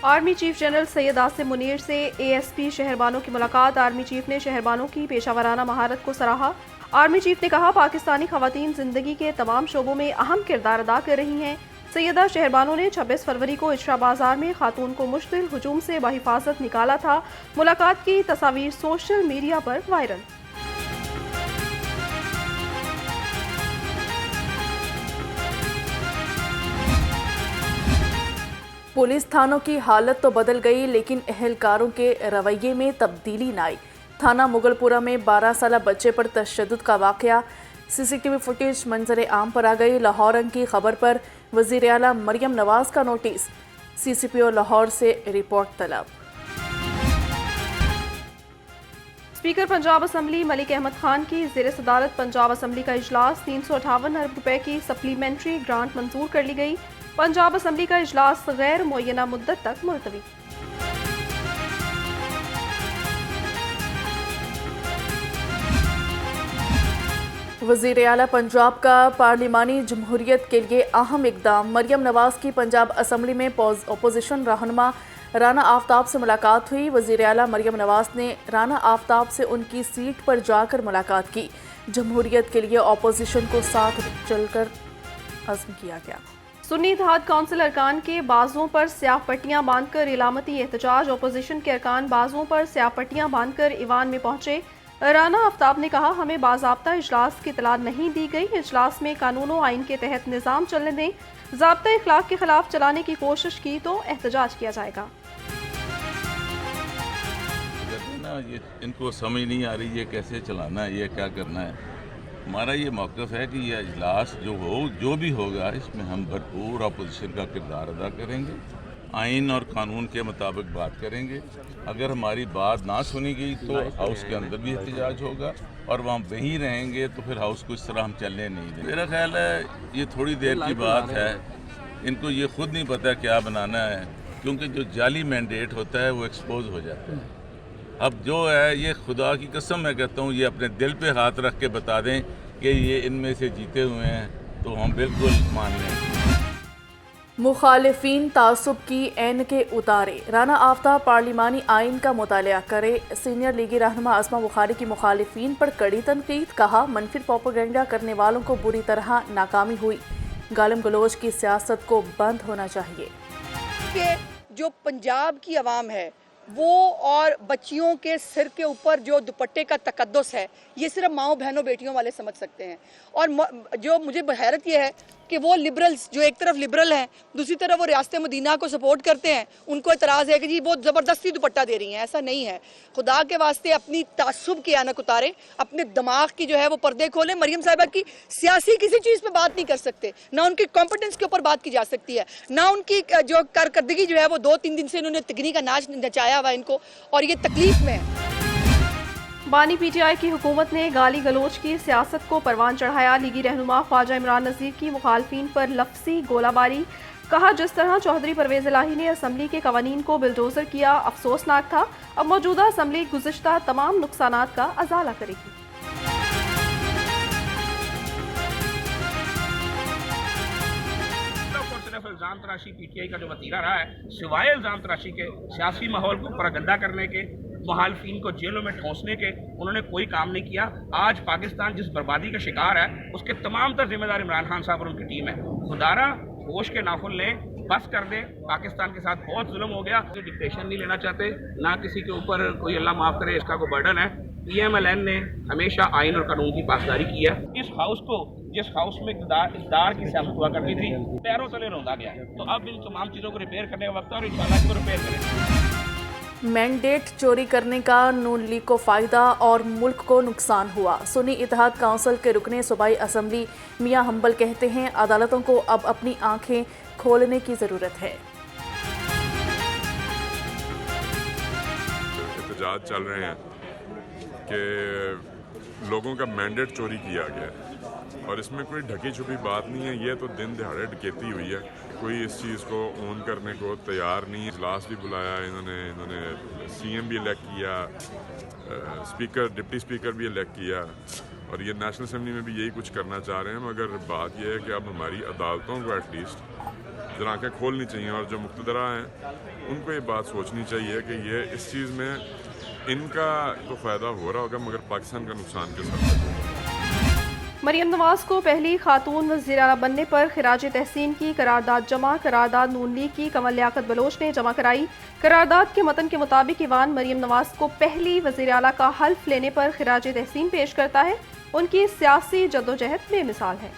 Army chief general Syed Asim Munir से ASP Shaharbano की मुलाकात। आर्मी चीफ ने शहरबानों की पेशावराना महारत को सराहा। आर्मी चीफ ने कहा, पाकिस्तानी खवातीन जिंदगी के तमाम शोबों में अहम किरदार अदा कर रही हैं। सैयदा शहरबानों ने 26 फरवरी को इशरा बाजार में खातून को मुश्तिल हुजूम से बहिफाजत निकाला था। मुलाकात की तस्वीर सोशल मीडिया पर वायरल। पुलिस थानों की हालत तो बदल गई, लेकिन अहलकारों के रवैये में तब्दीली न आई। थाना मुगलपुरा में 12 साला बच्चे पर तशद्दुद का वाकया। सीसीटीवी फुटेज मंजर आम पर आ गई। लाहौर अंग की खबर पर वज़ीर आला मरियम नवाज का नोटिस। सीसीपीओ लाहौर से रिपोर्ट तलब। स्पीकर पंजाब असम्बली मलिक अहमद खान की ज़ेर सदारत पंजाब असम्बली का इजलास। 358 अरब रुपए की सप्लीमेंट्री ग्रांट मंजूर कर ली गई। पंजाब असम्बली का इजलास गैर मुअय्यना मुद्दत तक मुलतवी। वज़ीर आला पंजाब का पार्लिमानी जमहूरियत के लिए अहम इकदाम। मरियम नवाज की पंजाब असम्बली में अपोजिशन रहनुमा राना आफ्ताब से मुलाकात हुई। वज़ीर आला मरियम नवाज ने राना आफ्ताब से उनकी सीट पर जाकर मुलाकात की। जमहूरियत के लिए अपोजिशन को साथ चलकर अज़्म किया गया। सुन्नी इत्तेहाद काउंसिल अरकान के बाजुओं पर स्याह पट्टियां बांधकर इलामती एहतजाज। अपोजिशन के अरकान बाजुओं पर स्याह पट्टियां बांधकर ईवान में पहुंचे। राना आफ्ताब ने कहा, हमें बाज़ाब्ता इजलास की इतला नहीं दी गई। इजलास में कानून व आइन के तहत निज़ाम चलने दें। ज़ाब्ता इखलाक के खिलाफ चलाने की कोशिश की तो एहतजाज किया जाएगा। ये इनको समझ नहीं आ रही है कैसे चलाना है, ये क्या करना है। हमारा ये मौक़िफ़ है कि ये इजलास जो भी होगा इसमें हम भरपूर अपोजिशन का किरदार अदा करेंगे। आइन और कानून के मुताबिक बात करेंगे। अगर हमारी बात ना सुनी गई तो हाउस के अंदर भी एहतजाज होगा और वहाँ वहीं रहेंगे तो फिर हाउस को इस तरह हम चलने नहीं देंगे। मेरा ख्याल है ये थोड़ी देर की बात है। इनको ये खुद नहीं पता क्या बनाना है, क्योंकि जो जाली मैंडेट होता है वो एक्सपोज हो जाता है। अब जो है ये खुदा की कसम मैं कहता हूँ, ये अपने दिल पे हाथ रख के बता दें कि ये इनमें से जीते हुए हैं तो हम बिल्कुल मान लें। मुखालिफिन तासुब की ऐन के उतारे। राना आफ्ताब पार्लिमानी आइन का मुतालिया करे। सीनियर लीगी रहनुमा अस्मा बुखारी की मुखालिफिन पर कड़ी तनकीद। कहा, मनफी प्रोपेगेंडा करने वालों को बुरी तरह नाकामी हुई। गालिम गलोच की सियासत को बंद होना चाहिए। कि जो पंजाब की आवाम है वो और बच्चियों के सिर के ऊपर जो दुपट्टे का तकद्दुस है, ये सिर्फ माओ बहनों बेटियों वाले समझ सकते हैं। और जो मुझे हैरत ये है कि वो लिबरल्स जो एक तरफ लिबरल हैं, दूसरी तरफ वो रियासत मदीना को सपोर्ट करते हैं, उनको एतराज़ है कि जी वो ज़बरदस्ती दुपट्टा दे रही हैं। ऐसा नहीं है। खुदा के वास्ते अपनी तासुब की आनक उतारें, अपने दिमाग की जो है वो पर्दे खोलें। मरियम साहिबा की सियासी किसी चीज़ पर बात नहीं कर सकते, ना उनकी कॉम्पिटेंस के ऊपर बात की जा सकती है, ना उनकी जो कारकर्दगी जो है वो 2-3 दिन से इन्होंने तगनी का नाच नचाया हुआ इनको, और ये तकलीफ में है। बानी पीटीआई की हुकूमत ने गाली गलोच की सियासत को परवान चढ़ाया। लीगी रहनुमा ख्वाजा इमरान नज़ीर की मुखालफिन पर लफ्ज़ी गोलाबारी। कहा, जिस तरह चौधरी परवेज़ इलाही ने असम्बली के कवानीन को बिलडोजर किया, अफसोसनाक था। अब मौजूदा असम्बली गुज़िश्ता तमाम नुकसानात का अजाला करेगी। इल्ज़ाम तराशी पीटीआई का जो वतीरा रहा है, सिवाय इल्ज़ाम तराशी के, सियासी माहौल को परगंदा करने के, मुखालफिन को जेलों में ठोंसने के उन्होंने कोई काम नहीं किया। आज पाकिस्तान जिस बर्बादी का शिकार है उसके तमाम तर जिम्मेदार इमरान खान साहब और उनकी टीम है। खुदारा होश के नाखुन लें, बस कर दें। पाकिस्तान के साथ बहुत जुल्म हो गया। डिक्टेशन नहीं लेना चाहते, ना किसी के ऊपर कोई अल्लाह माफ़ करे इसका कोई बर्डन है। PMLN ने हमेशा आइन और कानून की पासदारी की है। इस हाउस को, जिस हाउस में इक़्तिदार की सियासत हुआ करती थी, पैरों तले रौंदा गया। तो अब इन तमाम चीज़ों को रिपेयर करने का वक्त है और इंशाल्लाह इसको रिपेयर करें। मैंडेट चोरी करने का नून लीग को फ़ायदा और मुल्क को नुकसान हुआ। सुन्नी इत्तेहाद काउंसिल के रुकने सूबाई असम्बली मियां हम्बल कहते हैं, अदालतों को अब अपनी आंखें खोलने की ज़रूरत है। एहतजाज चल रहे हैं कि लोगों का मैंडेट चोरी किया गया है और इसमें कोई ढकी छुपी बात नहीं है। ये तो दिन दिहाड़े डकैती हुई है। कोई इस चीज़ को ओन करने को तैयार नहीं है। इजलास भी बुलाया इन्होंने CM भी इलेक्ट किया, स्पीकर डिप्टी स्पीकर भी इलेक्ट किया और ये नेशनल असेंबली में भी यही कुछ करना चाह रहे हैं। मगर बात यह है कि अब हमारी अदालतों को एटलीस्ट ज़रा आँखें खोलनी चाहिए और जो मुक़्तदरा हैं उनको ये बात सोचनी चाहिए कि ये इस चीज़ में इनका तो फ़ायदा हो रहा होगा मगर पाकिस्तान का नुकसान के साथ। मरियम नवाज को पहली खातून वज़ीर आला बनने पर खिराज तहसीन की करारदाद जमा। करारदाद नून लीग की कमल लियाकत बलोच ने जमा कराई। करारदाद के मतन के मुताबिक ईवान मरियम नवाज को पहली वज़ीर आला का हल्फ लेने पर खिराज तहसीन पेश करता है। उनकी सियासी जद्दोजहद बेमिसाल है।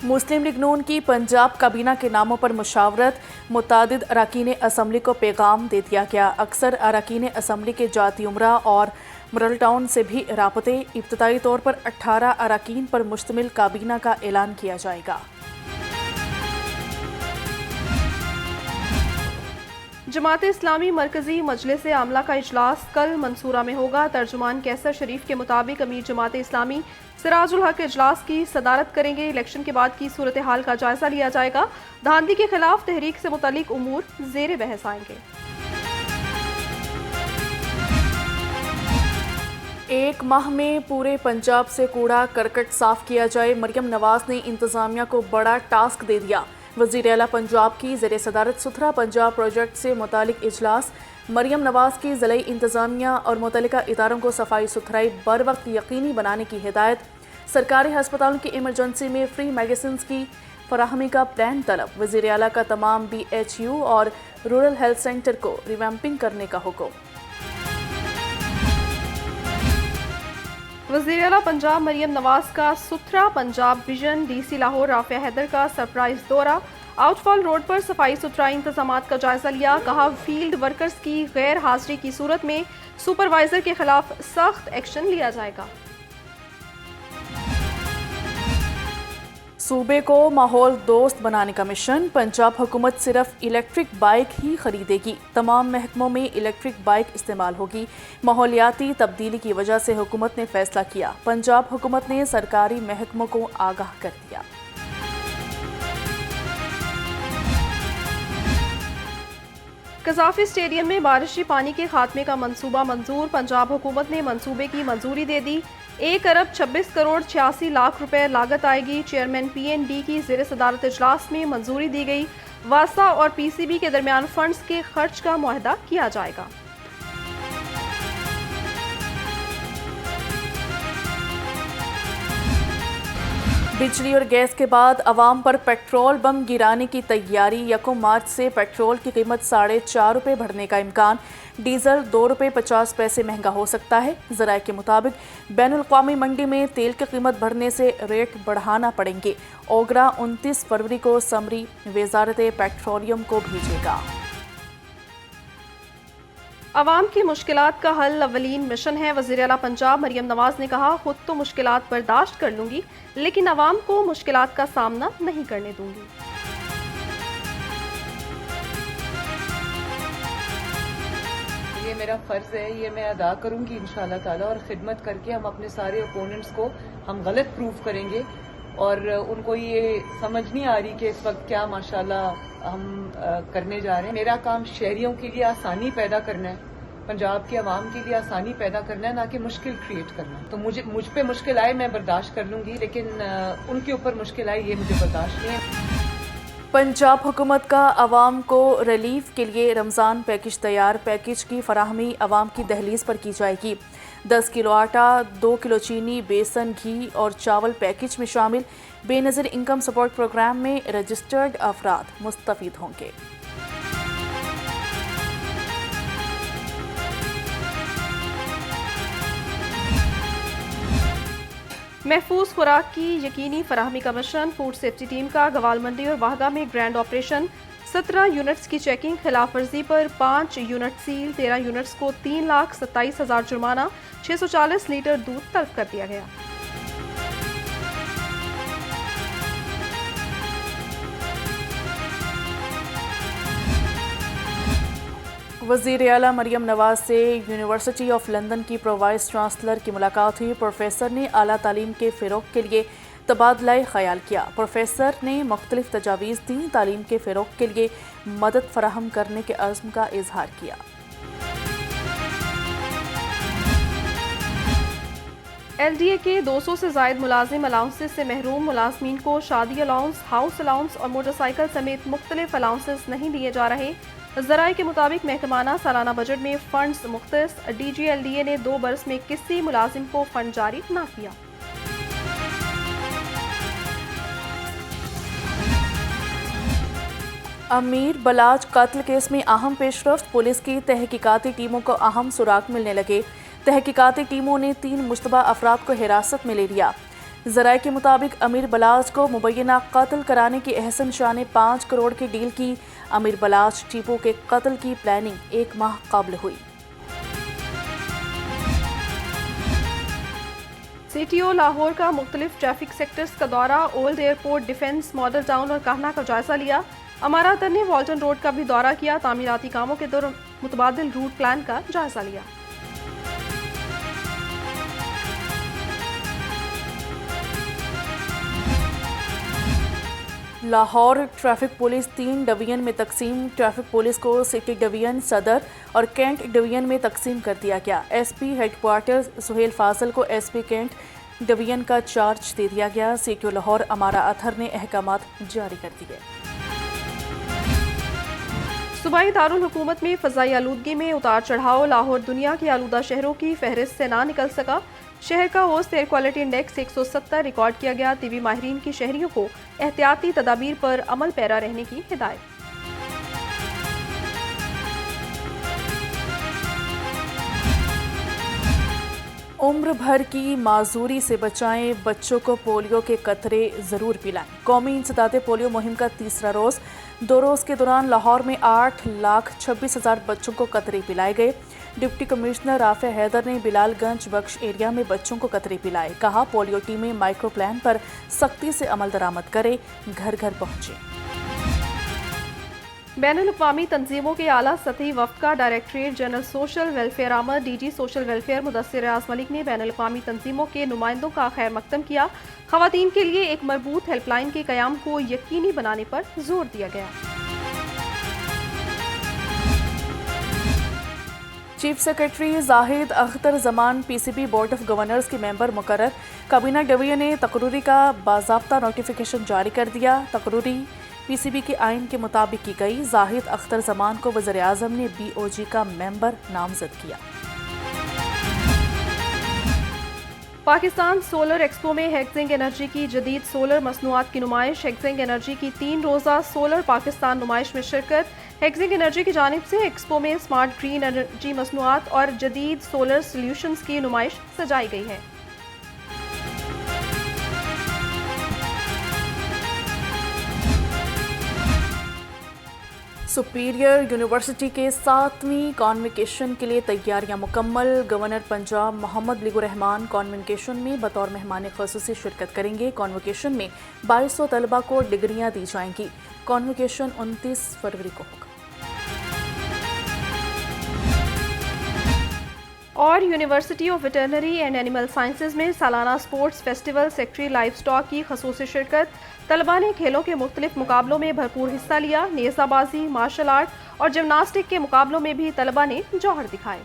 मुस्लिम लीग नून की पंजाब काबीना के नामों पर मुशावरत। मुतादिद अरकान असम्बली को पैगाम दे दिया गया। अक्सर अरकान असम्बली के जाती उमरा और मरल टाउन से भी राबते। इब्तदाई तौर पर 18 अरकान पर मुश्तमिल काबीना का ऐलान किया जाएगा। जमात इस्लामी मरकजी मजलिस आमला का इजलास कल मंसूरा में होगा। तर्जुमान कैसर शरीफ के मुताबिक अमीर जमात इस्लामी सिराजुल हक इजलास की सदारत करेंगे। इलेक्शन के बाद की सूरत हाल का जायजा लिया जाएगा। धांधली के खिलाफ तहरीक से मुतालिक उमूर जेर बहस आएंगे। एक माह में पूरे पंजाब से कूड़ा करकट साफ किया जाए। मरियम नवाज ने इंतजामिया को बड़ा टास्क दे दिया। वज़ीर आला पंजाब की ज़ेर सदारत सुथरा पंजाब प्रोजेक्ट से मुतालिक इजलास। मरियम नवाज की ज़िले इंतजामिया और मुतल्लिका इदारों को सफाई सुथराई बर वक्त यकीनी बनाने की हिदायत। सरकारी हस्पतालों की इमरजेंसी में फ्री मेडिसिन की फराहमी का प्लान तलब। वज़ीर आला का तमाम BHU और रूरल हेल्थ सेंटर को रिवैम्पिंग करने का हुक्म। वज़ीर आला पंजाब मरियम नवाज का सुथरा पंजाब विजन। DC लाहौर राफिया हैदर का सरप्राइज दौरा। आउटफॉल रोड पर सफाई सुथराई इंतजामात का जायजा लिया। कहा फील्ड वर्कर्स की गैर हाजिरी की सूरत में सुपरवाइजर के खिलाफ सख्त एक्शन लिया जाएगा। सूबे को माहौल दोस्त बनाने का मिशन। पंजाब हुकूमत सिर्फ इलेक्ट्रिक बाइक ही खरीदेगी। तमाम महकमों में इलेक्ट्रिक बाइक इस्तेमाल होगी। माहौलियाती तब्दीली की वजह से हुकूमत ने फैसला किया। पंजाब हुकूमत ने सरकारी महकमों को आगाह कर दिया। कजाफी स्टेडियम में बारिशी पानी के खात्मे का मंसूबा मंजूर। पंजाब हुकूमत ने मंसूबे की मंजूरी दे दी। 1 अरब 26 करोड़ 86 लाख रुपए लागत आएगी। चेयरमैन PND की ज़ेर सदारत इजलास में मंजूरी दी गई। वासा और PCB के दरमियान फंड्स के खर्च का मुआहदा किया जाएगा। बिजली और गैस के बाद अवाम पर पेट्रोल बम गिराने की तैयारी। 1 मार्च से पेट्रोल की कीमत ₹4.5 बढ़ने का इम्कान। डीजल ₹2.50 महंगा हो सकता है। ज़राए के मुताबिक बैनुल-अक़वामी मंडी में तेल की कीमत बढ़ने से रेट बढ़ाना पड़ेंगे। ओगरा 29 फरवरी को समरी वज़ारत पेट्रोलियम को भेजेगा। अवाम की मुश्किलात का हल अव्वलीन मिशन है। वज़ीर आला पंजाब मरियम नवाज ने कहा खुद तो मुश्किलात बर्दाश्त कर लूंगी लेकिन अवाम को मुश्किलात का सामना नहीं करने दूंगी। ये मेरा फ़र्ज़ है, ये मैं अदा करूंगी इंशाअल्लाह ताला और ख़िदमत करके हम अपने सारे ओपोनेंट्स को हम गलत प्रूव करेंगे और उनको ये समझ नहीं आ रही कि इस वक्त क्या माशाल्लाह हम करने जा रहे हैं। मेरा काम शहरियों के लिए आसानी पैदा करना है, पंजाब की आवाम के लिए आसानी पैदा करना है, ना कि मुश्किल क्रिएट करना है। तो मुझ पे मुश्किल आए मैं बर्दाश्त कर लूंगी लेकिन उनके ऊपर मुश्किल आए ये मुझे बर्दाश्त नहीं है। पंजाब हुकूमत का अवाम को रिलीफ के लिए रमज़ान पैकेज तैयार। पैकेज की फराहमी अवाम की दहलीज पर की जाएगी। 10 किलो आटा, 2 किलो चीनी, बेसन, घी और चावल पैकेज में शामिल। बेनज़ीर इनकम सपोर्ट प्रोग्राम में रजिस्टर्ड अफराद मुस्तफ़ीद होंगे। महफूज खुराक की यकीनी फराहमी का मिशन। फूड सेफ्टी टीम का गवाल मंडी और वाहगा में ग्रैंड ऑपरेशन। 17 यूनिट्स की चेकिंग। खिलाफ वर्जी पर 5 यूनिट सील। 13 यूनिट्स को 3,27,000 जुर्माना। 640 लीटर दूध तलब कर दिया गया। वज़ीर आला मरियम नवाज से यूनिवर्सिटी ऑफ लंदन की प्रो वाइस चांसलर की मुलाकात हुई। प्रोफेसर ने आला तालीम के फ़रोग़ के लिए तबादला ख्याल किया। प्रोफेसर ने मुख्तलिफ तजावीज़ दी। तालीम के फ़रोग़ के लिए मदद फराहम करने के अज़्म का इजहार किया। LDA के 200 से जायद मुलाजिम अलाउंसेस से महरूम मुलाजमीन को शादी अलाउंस, हाउस अलाउंस और मोटरसाइकिल समेत मुख्तलिफ अलाउंसेस नहीं दिए जा रहे। ज़राए के मुताबिक महकमाना सालाना बजट में फंड्स मुख्तस। DG LDA ने 2 बरस में किसी मुलाजिम को फंड जारी न किया। अमीर बलाज कत्ल केस में अहम पेशरफ्त, पुलिस की तहकीकाती टीमों को अहम सुराग मिलने लगे। तहकीकाती टीमों ने 3 मुश्तबा अफराद को हिरासत में ले लिया। ज़राए के मुताबिक अमीर बलाज को मुबैना कत्ल कराने की एहसन शाह ने 5 करोड़ की डील की। अमीर बलाज टीपू के कत्ल की प्लानिंग 1 माह कबल हुई। CTO लाहौर का मुख्तलिफ ट्रैफिक सेक्टर्स का दौरा, old airport, defence, model town और कहना का जायजा लिया। अमारा तर ने वॉल्टन रोड का भी दौरा किया। तामीराती कामों के दौरान मुतबादिल रूट प्लान का जायजा लिया। लाहौर ट्रैफिक पुलिस 3 डिवीजन में तकसीम। ट्रैफिक पुलिस को सिटी डिवीजन, सदर और कैंट डिवीजन में तकसीम कर दिया गया। SP हेडक्वार्टर सुहेल फाजल को SP कैंट डिवीजन का चार्ज दे दिया गया। CTO लाहौर अमारा अतहर ने अहकामात जारी कर दिए। सूबाई दारुल हुकूमत में फ़ज़ाई आलूदगी में उतार चढ़ाव। लाहौर दुनिया के आलूदा शहरों की फहरिस्त से ना निकल सका। शहर का host air quality index 170 record किया गया। तिबी माहिरीन की शहरियों को एहतियाती तदाबीर पर अमल पैरा रहने की हिदायत। उम्र भर की माजूरी से बचाएं, बच्चों को पोलियो के कतरे ज़रूर पिलाएं। कौमी इंसदादे पोलियो मुहिम का 3रा रोज़। 2 रोज़ के दौरान लाहौर में 8,26,000 बच्चों को कतरे पिलाए गए। डिप्टी कमिश्नर राफे हैदर ने बिलालगंज बख्श एरिया में बच्चों को कतरे पिलाए। कहा, पोलियो टीमें माइक्रो प्लान पर सख्ती से अमल दरामद करे, घर घर पहुँचे। बैनुल अक़वामी तंजीमों के आला सतही वफ़द का डायरेक्टरेट जनरल सोशल वेलफेयर आमद DG सोशल वेलफेयर मुदस्सिर रियाज मलिक ने बैनुल अक़वामी तंजीमों के नुमाइंदों का खैर मकदम किया। ख़वातीन के लिए एक मरबूत हेल्पलाइन के क़याम को यकीनी बनाने पर जोर दिया गया। Chief secretary Zahid Akhtar Zaman PCB board of governors के मेंबर मुकर्रर। काबीना डिवीजन ने तकरूरी का बाज़ाब्ता नोटिफिकेशन जारी कर दिया। तकरूरी PCB के आइन के मुताबिक की गई। जाहिद अख्तर जमान को वज़ीर आज़म ने BOG का मेंबर नामजद किया। पाकिस्तान सोलर एक्सपो में हेक्सिंग एनर्जी की जदीद सोलर मसनूआत की नुमाइश। हेक्सिंग एनर्जी की 3 रोज़ा सोलर पाकिस्तान नुमाइश में शिरकत। हेक्सिंग एनर्जी की जानिब से एक्सपो में स्मार्ट ग्रीन एनर्जी मसनूआत और जदीद सोलर सोल्यूशंस की नुमाइश सजाई गई है। सुपीरियर यूनिवर्सिटी के 7वीं कॉन्वोकेशन के लिए तैयारियां मुकम्मल। गवर्नर पंजाब मोहम्मद अली रहमान कॉन्वोकेशन में बतौर मेहमान ख़ुसूसी शिरकत करेंगे। कॉन्वोकेशन में 2200 तलबा को डिग्रियां दी जाएंगी। कॉन्वोकेशन 29 फरवरी को होगा। और university of veterinary and animal sciences में सालाना sports festival secretary life stock की ख़ुसूसी शिरकत। तलबा ने खेलों के मुख्तलिफ मुकाबलों में भरपूर हिस्सा लिया। नेज़ाबाजी, मार्शल आर्ट और जिमनास्टिक के मुकाबलों में भी तलबा ने जौहर दिखाए।